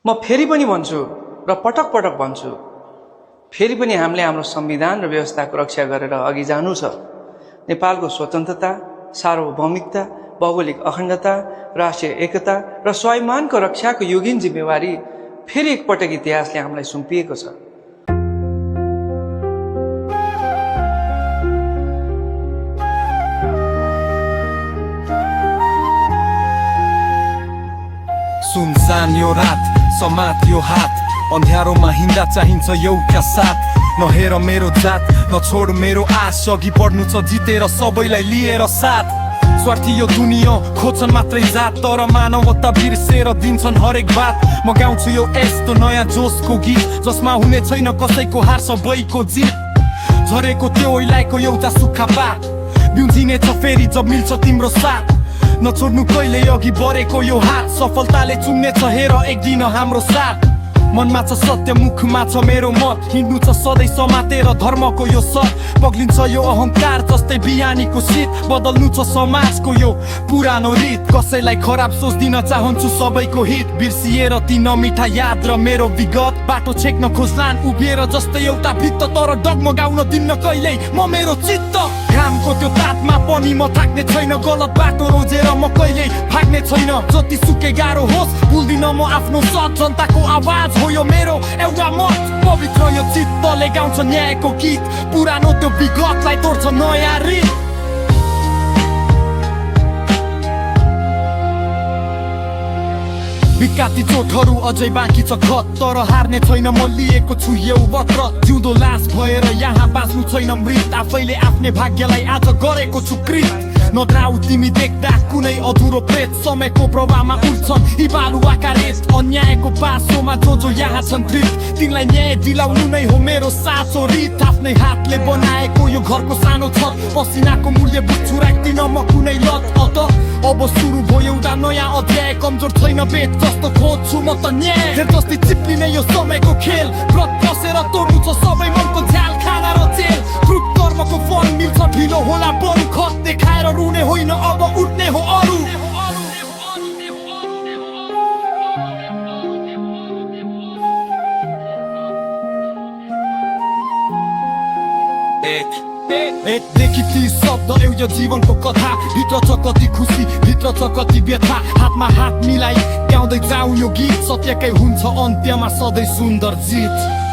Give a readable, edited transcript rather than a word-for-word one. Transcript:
म फेरि पनि भन्छु र पटक पटक भन्छु, फेरि पनि हामीले हाम्रो संविधान र व्यवस्थाको रक्षा गरेर अघि जानु छ। नेपालको स्वतन्त्रता, सार्वभौमिकता, भौगोलिक अखण्डता, राष्ट्रिय एकता र स्वाभिमानको रक्षाको योगिन जिम्मेवारी फेरि एकपटक इतिहासले हामीलाई सुम्पिएको छ। सुनसान यो रात, समात यो हात, अँध्यारोमा हिँड्दा चाहिन्छ एउटा साथ। नहेर मेरो जात, नछोड मेरो आश, अघि बढ्नु छ जितेर सबैलाई लिएर साथ। स्वार्थी यो दुनिया खोज्छन् मात्रै जात, तर मानवता बिर्सेर दिन्छन् हरेक बात। म गाउँछु यो यस्तो नयाँ जोसको गीत, जसमा हुने छैन कसैको हार सबैको जित। झरेको त्यो ओइलाएको एउटा सुक्खा पात, बिउजिने छ फेरि जब मिल्छ तिम्रो साथ। नछोड्नु कहिले अघि बढेको यो हात, सफलताले चुम्ने छ हेर एक दिन हाम्रो साथ। मनमा छ सत्य, मुखमा छ मेरो मत, हिँड्नु छ सधैँ समातेर धर्मको यो सत। पग्लिन्छ यो अहंकार जस्तै बिहानीको शीत, बदल्नु छ समाजको यो पुरानो रीत। कसैलाई खराब सोच्दिन चाहन्छु सबैको हित, बिर्सिएर ती नमिठा याद र मेरो विगत। बाटो छेक्न खोज्लान् उभिएर जस्तै एउटा भित्त, तर डगमगाउन दिन्न कहिल्यै म मेरो चित्त। घामको त्यो तापमा पनि म थाक्ने छैन, गलत बाटो रोजेर म कहिल्यै भाग्ने छैन। जति सुकै गाह्रो होस् भुल्दिन म आफ्नो सत, जनताको आवाज हो यो मेरो एउटा मत। पवित्र यो चित्तले गाउँछ न्यायको गीत, पुरानो त्यो विगतलाई तोड्छ नयाँ रीत। विकाती चोटहरू अझै बाँकी छ खत, तर हार्ने छैन म लिएको छु यो वत्र। जिउँदो लास भएर यहाँ बाँच्नु छैन मृत, आफैले आफ्नै भाग्यलाई आज गरेको छु कृत। नडराउ तिमी देख्दा कुनै अधुरो प्रेत, समयको प्रभावमा उठ्छन् यी बालुवाका रेत। अन्यायको पासोमा जो यहाँ छन् धृत, तिनलाई न्याय दिलाउनु नै हो मेरो साँचो रीत। आफ्नै हातले बनाएको यो घरको सानो छत, पसिनाको मूल्य बुझ्छु राख्दिन म कुनै लत। अब सुरु भयो एउटा नयाँ अध्याय, कमजोर छैन बेट जस्तो खोज्छु म त न्याय। धेर जस्तै चिप्लिने यो समयको खेल, व्रत बसेर तोड्नु छ सबै मनको झ्याल, खाना र जेल। द्रुत कर्मको फल मिल्छ ढिलो होला बरु, खत देखाएर रुने होइन अब उठ्ने हो अरू। एकदेखि 30 शब्द एउटा जीवनको कथा, भित्र छ कति खुसी, भित्र छ कति व्यथा। हातमा हात मिलाई गाउँदै जाऊ यो गीत, सत्यकै हुन्छ अन्त्यमा सधैँ सुन्दर जित।